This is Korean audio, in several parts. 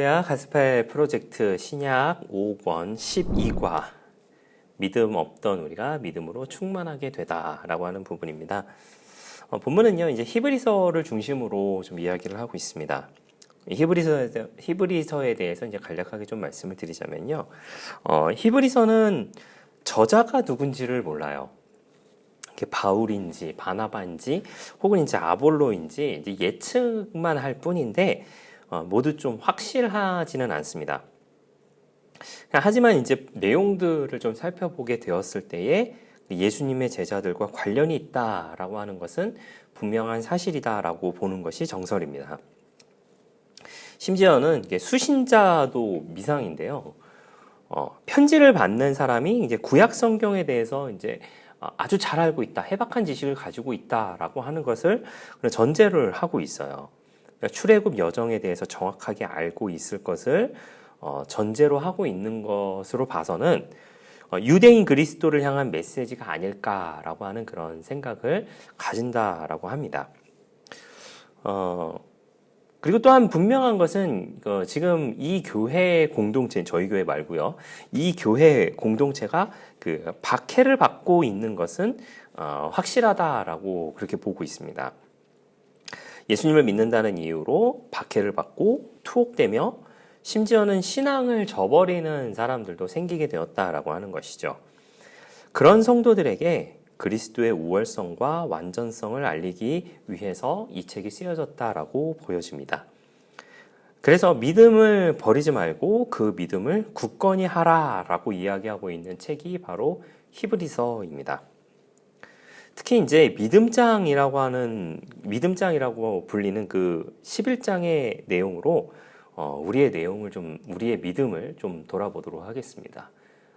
할렐루야 가스펠 프로젝트 신약 5권 12과 믿음 없던 우리가 믿음으로 충만하게 되다라고 하는 부분입니다. 본문은요 이제 히브리서를 중심으로 좀 이야기를 하고 있습니다. 히브리서에 대해서 이제 간략하게 좀 말씀을 드리자면요, 히브리서는 저자가 누군지를 몰라요. 바울인지 바나바인지 혹은 이제 아볼로인지 이제 예측만 할 뿐인데 모두 좀 확실하지는 않습니다. 하지만 이제 내용들을 좀 살펴보게 되었을 때에 예수님의 제자들과 관련이 있다라고 하는 것은 분명한 사실이다라고 보는 것이 정설입니다. 심지어는 수신자도 미상인데요. 편지를 받는 사람이 이제 구약 성경에 대해서 이제 아주 잘 알고 있다, 해박한 지식을 가지고 있다라고 하는 것을 전제를 하고 있어요. 출애굽 여정에 대해서 정확하게 알고 있을 것을 전제로 하고 있는 것으로 봐서는 유대인 그리스도를 향한 메시지가 아닐까라고 하는 그런 생각을 가진다라고 합니다. 그리고 또한 분명한 것은 지금 이 교회 공동체, 저희 교회 말고요, 이 교회 공동체가 그 박해를 받고 있는 것은 확실하다라고 그렇게 보고 있습니다. 예수님을 믿는다는 이유로 박해를 받고 투옥되며 심지어는 신앙을 저버리는 사람들도 생기게 되었다라고 하는 것이죠. 그런 성도들에게 그리스도의 우월성과 완전성을 알리기 위해서 이 책이 쓰여졌다라고 보여집니다. 그래서 믿음을 버리지 말고 그 믿음을 굳건히 하라라고 이야기하고 있는 책이 바로 히브리서입니다. 특히 이제 믿음장이라고 불리는 그 11장의 내용으로 우리의 믿음을 좀 돌아보도록 하겠습니다.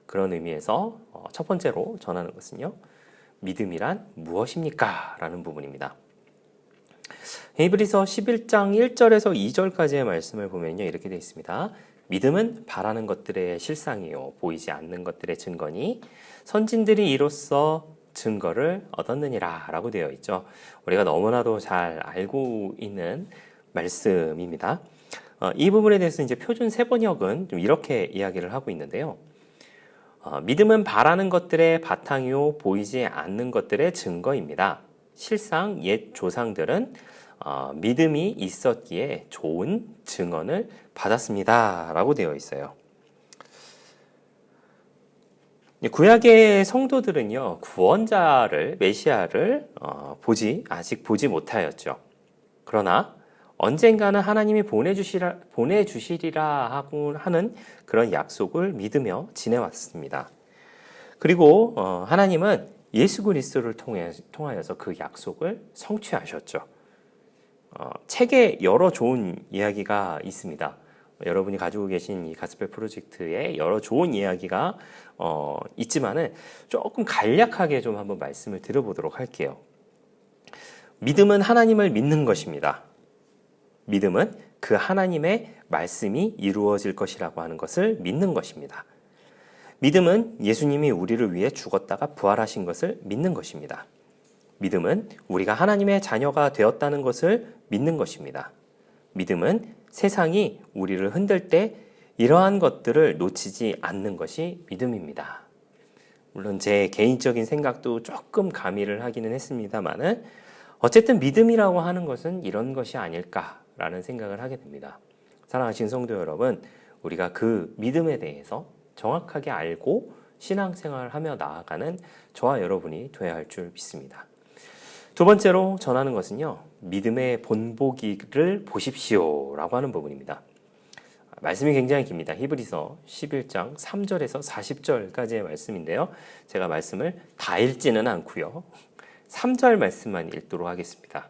그런 의미에서 첫 번째로 전하는 것은요, 믿음이란 무엇입니까? 라는 부분입니다. 히브리서 11장 1절에서 2절까지의 말씀을 보면요, 이렇게 되어 있습니다. 믿음은 바라는 것들의 실상이요 보이지 않는 것들의 증거니 선진들이 이로써 증거를 얻었느니라 라고 되어 있죠. 우리가 너무나도 잘 알고 있는 말씀입니다. 이 부분에 대해서 이제 표준 세번역은 좀 이렇게 이야기를 하고 있는데요. 믿음은 바라는 것들의 바탕이요 보이지 않는 것들의 증거입니다. 실상 옛 조상들은 믿음이 있었기에 좋은 증언을 받았습니다 라고 되어 있어요. 구약의 성도들은요, 구원자를, 메시아를 아직 보지 못하였죠. 그러나 언젠가는 하나님이 보내주시리라 하고 하는 그런 약속을 믿으며 지내왔습니다. 그리고 하나님은 예수 그리스도를 통하여서 그 약속을 성취하셨죠. 책에 여러 좋은 이야기가 있습니다. 여러분이 가지고 계신 이 가스펠 프로젝트에 여러 좋은 이야기가 있지만은 조금 간략하게 좀 한번 말씀을 드려보도록 할게요. 믿음은 하나님을 믿는 것입니다. 믿음은 그 하나님의 말씀이 이루어질 것이라고 하는 것을 믿는 것입니다. 믿음은 예수님이 우리를 위해 죽었다가 부활하신 것을 믿는 것입니다. 믿음은 우리가 하나님의 자녀가 되었다는 것을 믿는 것입니다. 믿음은 세상이 우리를 흔들 때 이러한 것들을 놓치지 않는 것이 믿음입니다. 물론 제 개인적인 생각도 조금 가미를 하기는 했습니다만은 어쨌든 믿음이라고 하는 것은 이런 것이 아닐까라는 생각을 하게 됩니다. 사랑하신 성도 여러분, 우리가 그 믿음에 대해서 정확하게 알고 신앙생활을 하며 나아가는 저와 여러분이 되어야 할 줄 믿습니다. 두 번째로 전하는 것은요, 믿음의 본보기를 보십시오 라고 하는 부분입니다. 말씀이 굉장히 깁니다. 히브리서 11장 3절에서 40절까지의 말씀인데요, 제가 말씀을 다 읽지는 않고요, 3절 말씀만 읽도록 하겠습니다.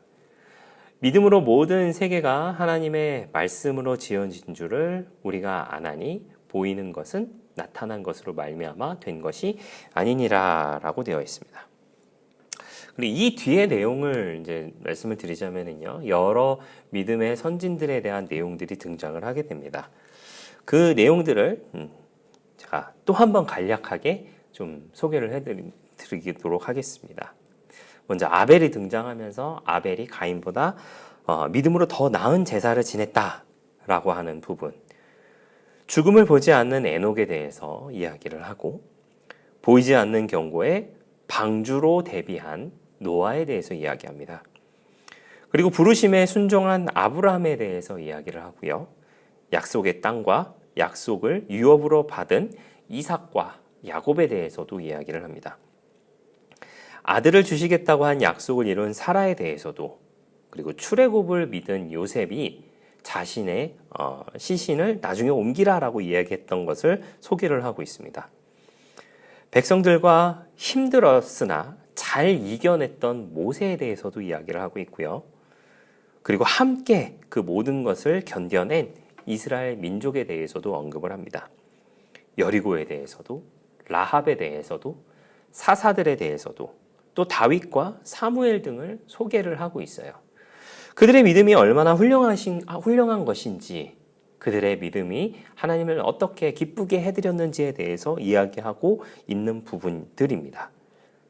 믿음으로 모든 세계가 하나님의 말씀으로 지어진 줄을 우리가 아나니 보이는 것은 나타난 것으로 말미암아 된 것이 아니니라 라고 되어 있습니다. 그리고 이 뒤에 내용을 이제 말씀을 드리자면요, 여러 믿음의 선진들에 대한 내용들이 등장을 하게 됩니다. 그 내용들을 제가 또 한 번 간략하게 좀 소개를 해드리도록 하겠습니다. 먼저 아벨이 등장하면서 아벨이 가인보다 믿음으로 더 나은 제사를 지냈다라고 하는 부분, 죽음을 보지 않는 에녹에 대해서 이야기를 하고 보이지 않는 경고에 방주로 대비한 노아에 대해서 이야기합니다. 그리고 부르심에 순종한 아브라함에 대해서 이야기를 하고요. 약속의 땅과 약속을 유업으로 받은 이삭과 야곱에 대해서도 이야기를 합니다. 아들을 주시겠다고 한 약속을 이룬 사라에 대해서도, 그리고 출애굽을 믿은 요셉이 자신의 시신을 나중에 옮기라라고 이야기했던 것을 소개를 하고 있습니다. 백성들과 힘들었으나 잘 이겨냈던 모세에 대해서도 이야기를 하고 있고요. 그리고 함께 그 모든 것을 견뎌낸 이스라엘 민족에 대해서도 언급을 합니다. 여리고에 대해서도, 라합에 대해서도, 사사들에 대해서도, 또 다윗과 사무엘 등을 소개를 하고 있어요. 그들의 믿음이 얼마나 훌륭한 것인지, 그들의 믿음이 하나님을 어떻게 기쁘게 해드렸는지에 대해서 이야기하고 있는 부분들입니다.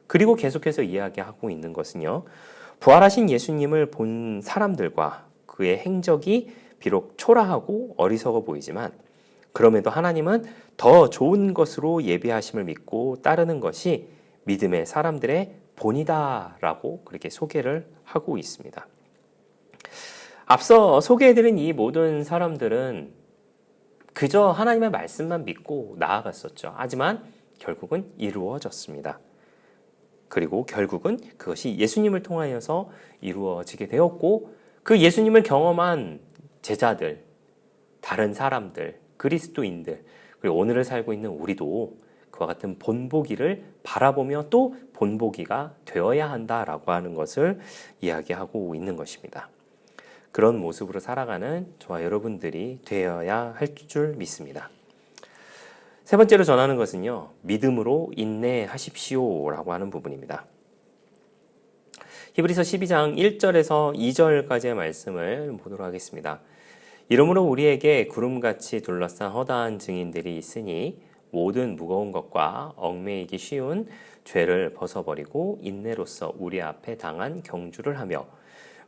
그리고 계속해서 이야기하고 있는 것은요, 부활하신 예수님을 본 사람들과 그의 행적이 비록 초라하고 어리석어 보이지만 그럼에도 하나님은 더 좋은 것으로 예비하심을 믿고 따르는 것이 믿음의 사람들의 본이다라고 그렇게 소개를 하고 있습니다. 앞서 소개해드린 이 모든 사람들은 그저 하나님의 말씀만 믿고 나아갔었죠. 하지만 결국은 이루어졌습니다. 그리고 결국은 그것이 예수님을 통하여서 이루어지게 되었고, 그 예수님을 경험한 제자들, 다른 사람들, 그리스도인들, 그리고 오늘을 살고 있는 우리도 그와 같은 본보기를 바라보며 또 본보기가 되어야 한다라고 하는 것을 이야기하고 있는 것입니다. 그런 모습으로 살아가는 저와 여러분들이 되어야 할 줄 믿습니다. 세 번째로 전하는 것은요, 믿음으로 인내하십시오라고 하는 부분입니다. 히브리서 12장 1절에서 2절까지의 말씀을 보도록 하겠습니다. 이러므로 우리에게 구름같이 둘러싼 허다한 증인들이 있으니 모든 무거운 것과 얽매이기 쉬운 죄를 벗어버리고 인내로써 우리 앞에 당한 경주를 하며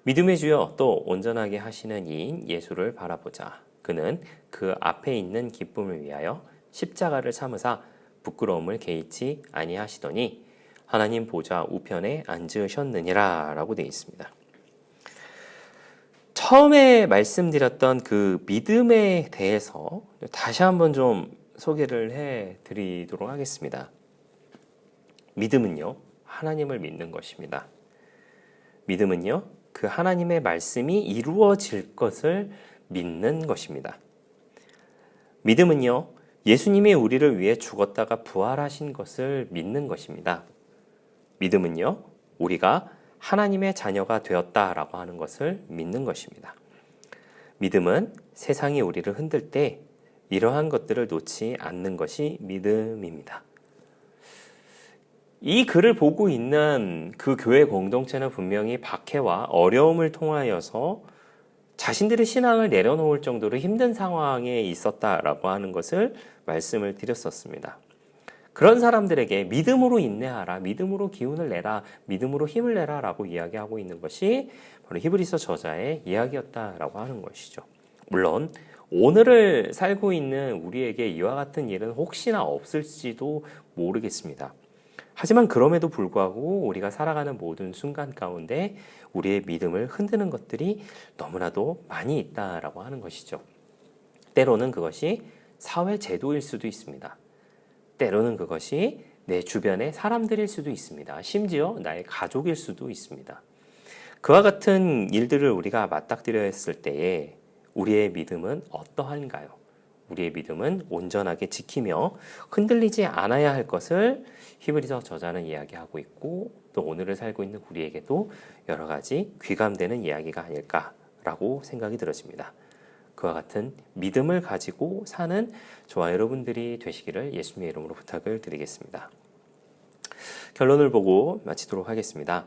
믿음의 주여 또 온전하게 하시는 이인 예수를 바라보자. 그는 그 앞에 있는 기쁨을 위하여 십자가를 참으사 부끄러움을 개의치 아니하시더니 하나님 보좌 우편에 앉으셨느니라 라고 되어 있습니다. 처음에 말씀드렸던 그 믿음에 대해서 다시 한번 좀 소개를 해드리도록 하겠습니다. 믿음은요, 하나님을 믿는 것입니다. 믿음은요, 그 하나님의 말씀이 이루어질 것을 믿는 것입니다. 믿음은요, 예수님이 우리를 위해 죽었다가 부활하신 것을 믿는 것입니다. 믿음은요, 우리가 하나님의 자녀가 되었다라고 하는 것을 믿는 것입니다. 믿음은 세상이 우리를 흔들 때 이러한 것들을 놓지 않는 것이 믿음입니다. 이 글을 보고 있는 그 교회 공동체는 분명히 박해와 어려움을 통하여서 자신들의 신앙을 내려놓을 정도로 힘든 상황에 있었다라고 하는 것을 말씀을 드렸었습니다. 그런 사람들에게 믿음으로 인내하라, 믿음으로 기운을 내라, 믿음으로 힘을 내라 라고 이야기하고 있는 것이 바로 히브리서 저자의 이야기였다라고 하는 것이죠. 물론 오늘을 살고 있는 우리에게 이와 같은 일은 혹시나 없을지도 모르겠습니다. 하지만 그럼에도 불구하고 우리가 살아가는 모든 순간 가운데 우리의 믿음을 흔드는 것들이 너무나도 많이 있다라고 하는 것이죠. 때로는 그것이 사회 제도일 수도 있습니다. 때로는 그것이 내 주변의 사람들일 수도 있습니다. 심지어 나의 가족일 수도 있습니다. 그와 같은 일들을 우리가 맞닥뜨려 했을 때에 우리의 믿음은 어떠한가요? 우리의 믿음은 온전하게 지키며 흔들리지 않아야 할 것을 히브리서 저자는 이야기하고 있고, 또 오늘을 살고 있는 우리에게도 여러 가지 귀감되는 이야기가 아닐까라고 생각이 들어집니다. 그와 같은 믿음을 가지고 사는 저와 여러분들이 되시기를 예수님의 이름으로 부탁을 드리겠습니다. 결론을 보고 마치도록 하겠습니다.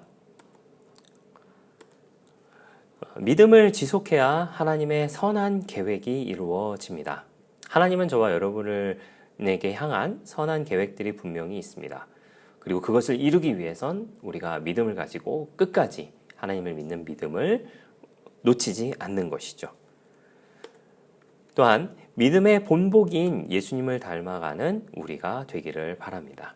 믿음을 지속해야 하나님의 선한 계획이 이루어집니다. 하나님은 저와 여러분에게 향한 선한 계획들이 분명히 있습니다. 그리고 그것을 이루기 위해선 우리가 믿음을 가지고 끝까지 하나님을 믿는 믿음을 놓치지 않는 것이죠. 또한 믿음의 본보기인 예수님을 닮아가는 우리가 되기를 바랍니다.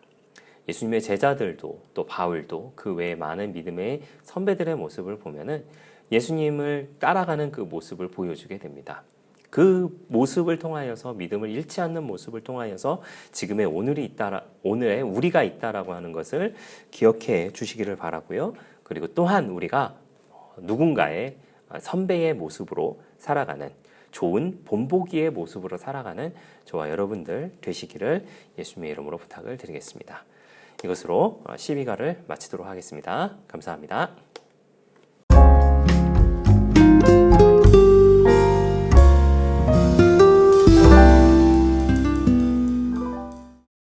예수님의 제자들도 또 바울도 그 외에 많은 믿음의 선배들의 모습을 보면은 예수님을 따라가는 그 모습을 보여주게 됩니다. 그 모습을 통하여서 믿음을 잃지 않는 모습을 통하여서 지금의 오늘의 우리가 있다라고 하는 것을 기억해 주시기를 바라고요. 그리고 또한 우리가 누군가의 선배의 모습으로 살아가는 좋은 본보기의 모습으로 살아가는 저와 여러분들 되시기를 예수님의 이름으로 부탁을 드리겠습니다. 이것으로 12가를 마치도록 하겠습니다. 감사합니다.